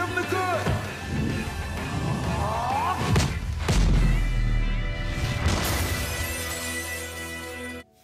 from the good.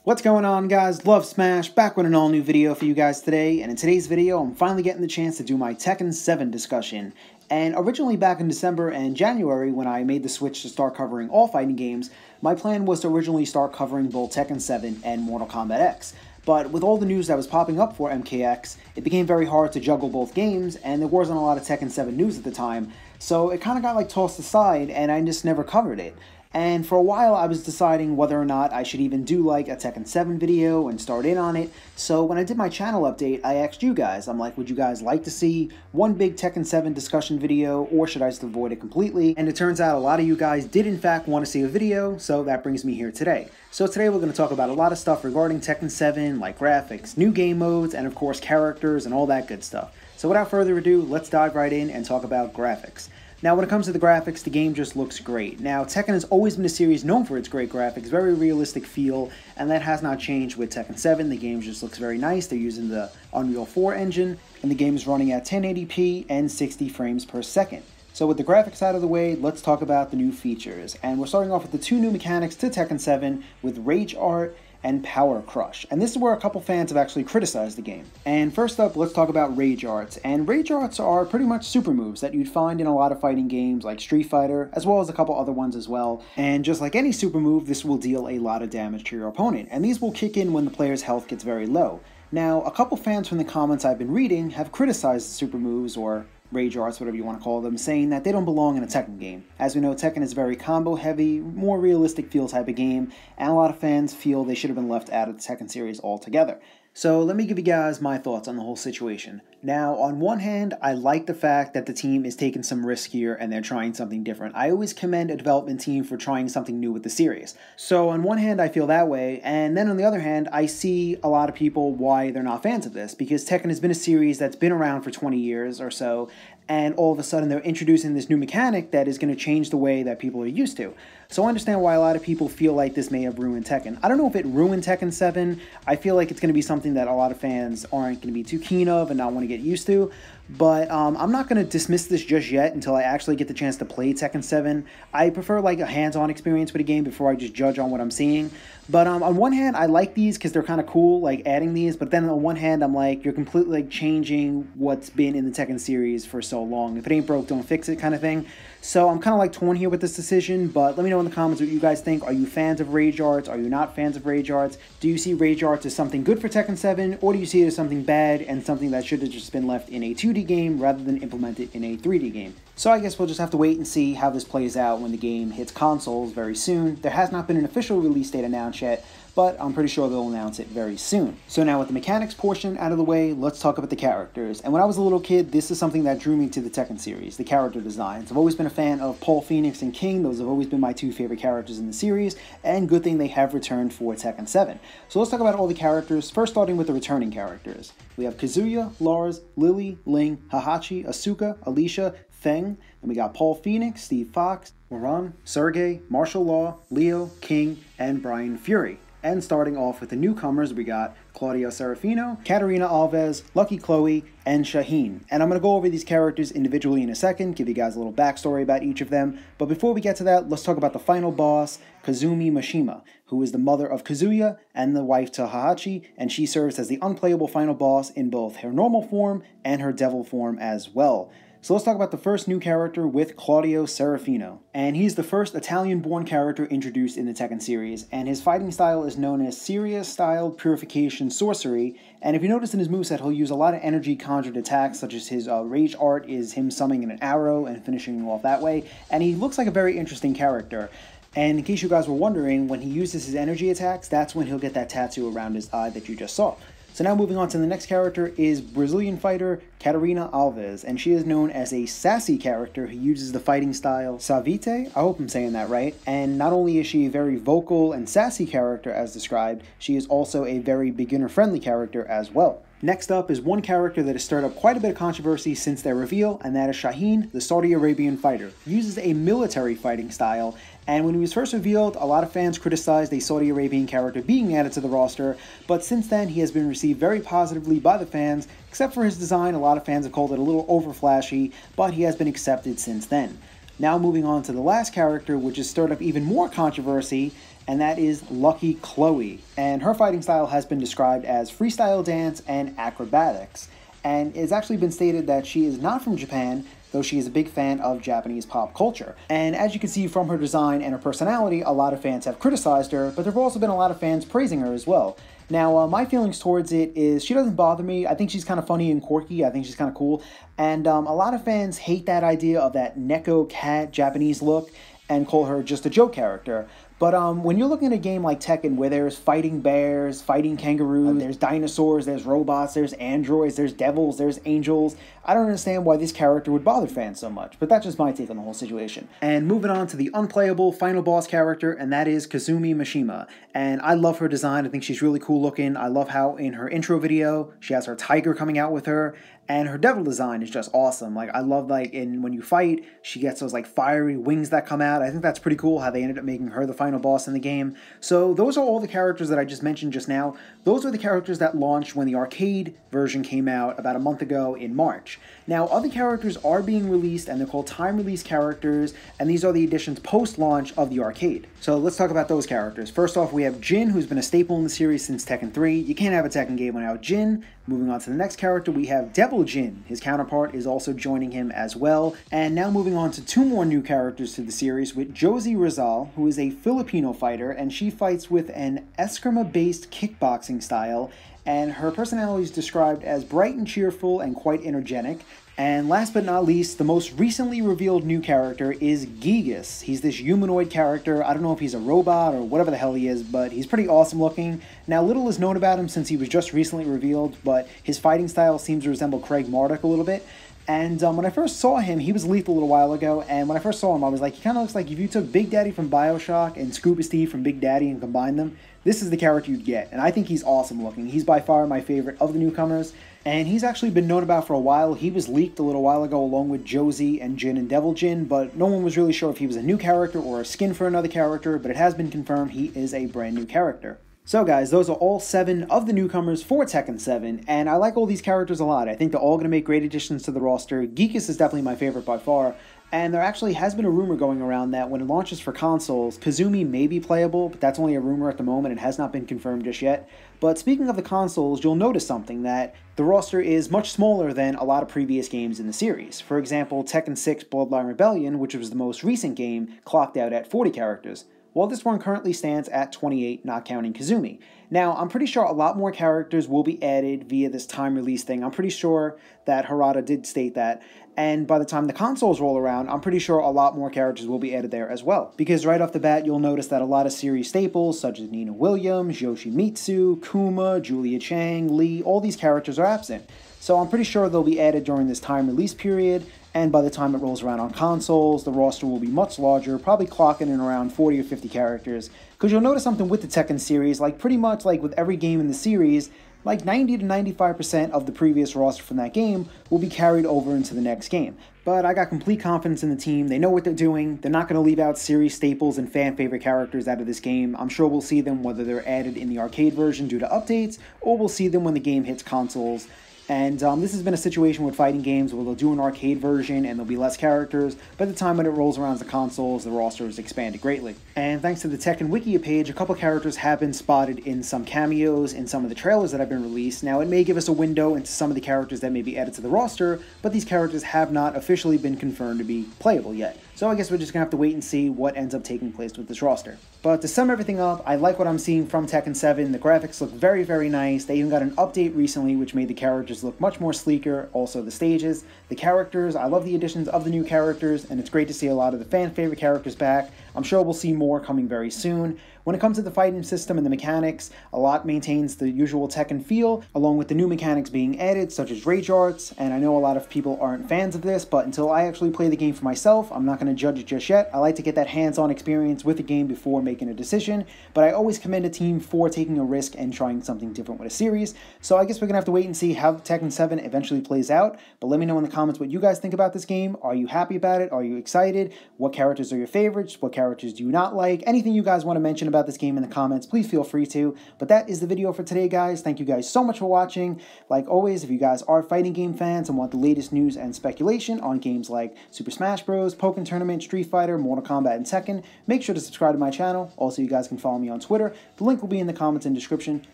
What's going on, guys? Love Smash, back with an all-new video for you guys today, and in today's video I'm finally getting the chance to do my Tekken 7 discussion. And originally back in December and January, when I made the switch to start covering all fighting games, my plan was to originally start covering both Tekken 7 and Mortal Kombat X. But with all the news that was popping up for MKX, it became very hard to juggle both games, and there wasn't a lot of Tekken 7 news at the time, so it kind of got tossed aside and I just never covered it. And for a while I was deciding whether or not I should even do a Tekken 7 video and start in on it. So when I did my channel update, I asked you guys, I'm like, would you guys like to see one big Tekken 7 discussion video, or should I just avoid it completely? And it turns out a lot of you guys did in fact want to see a video, so that brings me here today. So today we're going to talk about a lot of stuff regarding Tekken 7, like graphics, new game modes, and of course characters and all that good stuff. So without further ado, let's dive right in and talk about graphics. Now, when it comes to the graphics, the game just looks great. Now, Tekken has always been a series known for its great graphics, very realistic feel, and that has not changed with Tekken 7. The game just looks very nice. They're using the Unreal 4 engine, and the game is running at 1080p and 60 frames per second. So with the graphics out of the way, let's talk about the new features. And we're starting off with the two new mechanics to Tekken 7 with Rage Art and Power Crush. And this is where a couple fans have actually criticized the game. And first up, let's talk about Rage Arts. And Rage Arts are pretty much super moves that you'd find in a lot of fighting games like Street Fighter, as well as a couple other ones as well. And just like any super move, this will deal a lot of damage to your opponent. And these will kick in when the player's health gets very low. Now, a couple fans from the comments I've been reading have criticized the super moves, or Rage Arts, whatever you want to call them, saying that they don't belong in a Tekken game. As we know, Tekken is very combo heavy, more realistic feel type of game, and a lot of fans feel they should have been left out of the Tekken series altogether. So let me give you guys my thoughts on the whole situation. Now, on one hand, I like the fact that the team is taking some risk here and they're trying something different. I always commend a development team for trying something new with the series. So on one hand, I feel that way, and then on the other hand, I see a lot of people why they're not fans of this, because Tekken has been a series that's been around for 20 years or so, and all of a sudden they're introducing this new mechanic that is going to change the way that people are used to. So I understand why a lot of people feel like this may have ruined Tekken. I don't know if it ruined Tekken 7. I feel like it's going to be something that a lot of fans aren't going to be too keen of and not want to get used to. But I'm not going to dismiss this just yet until I actually get the chance to play Tekken 7. I prefer a hands-on experience with a game before I just judge on what I'm seeing. But on one hand, I like these because they're kind of cool, adding these. But then on one hand, I'm like, you're completely changing what's been in the Tekken series for so long. If it ain't broke, don't fix it kind of thing. So I'm kind of torn here with this decision, but let me know in the comments what you guys think. Are you fans of Rage Arts? Are you not fans of Rage Arts? Do you see Rage Arts as something good for Tekken 7, or do you see it as something bad and something that should have just been left in a 2D game rather than implemented in a 3D game? So I guess we'll just have to wait and see how this plays out when the game hits consoles very soon. There has not been an official release date announced yet, but I'm pretty sure they'll announce it very soon. So now with the mechanics portion out of the way, let's talk about the characters. And when I was a little kid, this is something that drew me to the Tekken series, the character designs. I've always been a fan of Paul Phoenix and King. Those have always been my two favorite characters in the series, and good thing they have returned for Tekken 7. So let's talk about all the characters, first starting with the returning characters. We have Kazuya, Lars, Lily, Ling, Heihachi, Asuka, Alicia, Feng. Then we got Paul Phoenix, Steve Fox, Moran, Sergey, Martial Law, Leo, King, and Brian Fury. And starting off with the newcomers, we got Claudio Serafino, Katarina Alves, Lucky Chloe, and Shaheen. And I'm going to go over these characters individually in a second, give you guys a little backstory about each of them. But before we get to that, let's talk about the final boss, Kazumi Mishima, who is the mother of Kazuya and the wife to Heihachi, and she serves as the unplayable final boss in both her normal form and her devil form as well. So let's talk about the first new character with Claudio Serafino. And he's the first Italian-born character introduced in the Tekken series, and his fighting style is known as Serious-styled Purification Sorcery. And if you notice in his moveset, he'll use a lot of energy-conjured attacks, such as his Rage Art is him summoning an arrow and finishing him off that way. And he looks like a very interesting character. And in case you guys were wondering, when he uses his energy attacks, that's when he'll get that tattoo around his eye that you just saw. So now moving on to the next character is Brazilian fighter Katarina Alves, and she is known as a sassy character who uses the fighting style Savite, I hope I'm saying that right, and not only is she a very vocal and sassy character as described, she is also a very beginner-friendly character as well. Next up is one character that has stirred up quite a bit of controversy since their reveal, and that is Shaheen, the Saudi Arabian fighter. He uses a military fighting style, and when he was first revealed, a lot of fans criticized a Saudi Arabian character being added to the roster, but since then he has been received very positively by the fans. Except for his design, a lot of fans have called it a little over flashy, but he has been accepted since then. Now moving on to the last character, which has stirred up even more controversy, and that is Lucky Chloe. And her fighting style has been described as freestyle dance and acrobatics. And it's actually been stated that she is not from Japan, though she is a big fan of Japanese pop culture. And as you can see from her design and her personality, a lot of fans have criticized her, but there have also been a lot of fans praising her as well. Now, my feelings towards it is she doesn't bother me. I think she's kind of funny and quirky. I think she's kind of cool. And a lot of fans hate that idea of that Neko cat Japanese look and call her just a joke character. But when you're looking at a game like Tekken where there's fighting bears, fighting kangaroos, there's dinosaurs, there's robots, there's androids, there's devils, there's angels, I don't understand why this character would bother fans so much. But that's just my take on the whole situation. And moving on to the unplayable final boss character, and that is Kazumi Mishima. And I love her design. I think she's really cool looking. I love how in her intro video, she has her tiger coming out with her. And her devil design is just awesome. Like, I love, like, when you fight, she gets those, like, fiery wings that come out. I think that's pretty cool how they ended up making her the final boss in the game. So those are all the characters that I just mentioned just now. Those are the characters that launched when the arcade version came out about a month ago in March. Now, other characters are being released, and they're called time-release characters, and these are the additions post-launch of the arcade. So let's talk about those characters. First off, we have Jin, who's been a staple in the series since Tekken 3. You can't have a Tekken game without Jin. Moving on to the next character, we have Devil Jin. His counterpart is also joining him as well. And now moving on to two more new characters to the series with Josie Rizal, who is a Filipino fighter, and she fights with an Eskrima-based kickboxing style, and her personality is described as bright and cheerful and quite energetic. And last but not least, the most recently revealed new character is Gigas. He's this humanoid character. I don't know if he's a robot or whatever the hell he is, but he's pretty awesome looking. Now, little is known about him since he was just recently revealed, but his fighting style seems to resemble Craig Marduk a little bit. And when I first saw him, he was lethal a little while ago, and when I first saw him, I was like, he kind of looks like if you took Big Daddy from BioShock and Scuba Steve from Big Daddy and combined them, this is the character you'd get. And I think he's awesome looking. He's by far my favorite of the newcomers. And he's actually been known about for a while. He was leaked a little while ago along with Josie and Jin and Devil Jin, but no one was really sure if he was a new character or a skin for another character, but it has been confirmed he is a brand new character. So guys, those are all 7 of the newcomers for Tekken 7, and I like all these characters a lot. I think they're all going to make great additions to the roster. Gigas is definitely my favorite by far, and there actually has been a rumor going around that when it launches for consoles, Kazumi may be playable, but that's only a rumor at the moment. It has not been confirmed just yet. But speaking of the consoles, you'll notice something, that the roster is much smaller than a lot of previous games in the series. For example, Tekken 6 Bloodline Rebellion, which was the most recent game, clocked out at 40 characters. While this one currently stands at 28, not counting Kazumi. Now, I'm pretty sure a lot more characters will be added via this time release thing. I'm pretty sure that Harada did state that. And by the time the consoles roll around, I'm pretty sure a lot more characters will be added there as well. Because right off the bat, you'll notice that a lot of series staples, such as Nina Williams, Yoshimitsu, Kuma, Julia Chang, Lee, all these characters are absent. So I'm pretty sure they'll be added during this time release period, and by the time it rolls around on consoles, the roster will be much larger, probably clocking in around 40 or 50 characters. Because you'll notice something with the Tekken series, like pretty much like with every game in the series, like 90 to 95% of the previous roster from that game will be carried over into the next game. But I got complete confidence in the team. They know what they're doing. They're not going to leave out series staples and fan favorite characters out of this game. I'm sure we'll see them whether they're added in the arcade version due to updates, or we'll see them when the game hits consoles. And this has been a situation with fighting games where they'll do an arcade version and there'll be less characters. By the time when it rolls around the consoles, the roster is expanded greatly. And thanks to the Tekken Wiki page, a couple characters have been spotted in some cameos in some of the trailers that have been released. Now, it may give us a window into some of the characters that may be added to the roster, but these characters have not officially been confirmed to be playable yet. So I guess we're just going to have to wait and see what ends up taking place with this roster. But to sum everything up, I like what I'm seeing from Tekken 7. The graphics look very, very nice. They even got an update recently which made the characters just look much more sleeker. Also the stages, the characters, I love the additions of the new characters, and it's great to see a lot of the fan favorite characters back. I'm sure we'll see more coming very soon. When it comes to the fighting system and the mechanics, a lot maintains the usual Tekken feel, along with the new mechanics being added, such as rage arts, and I know a lot of people aren't fans of this, but until I actually play the game for myself, I'm not going to judge it just yet. I like to get that hands-on experience with the game before making a decision, but I always commend a team for taking a risk and trying something different with a series, so I guess we're going to have to wait and see how Tekken 7 eventually plays out, but let me know in the comments what you guys think about this game. Are you happy about it? Are you excited? What characters are your favorites? What characters do you not like? Anything you guys want to mention about this game in the comments, please feel free to. But that is the video for today, guys. Thank you guys so much for watching. Like always, if you guys are fighting game fans and want the latest news and speculation on games like Super Smash Bros., Pokken Tournament, Street Fighter, Mortal Kombat, and Tekken, make sure to subscribe to my channel. Also, you guys can follow me on Twitter. The link will be in the comments and description.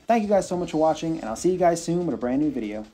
Thank you guys so much for watching, and I'll see you guys soon with a brand new video.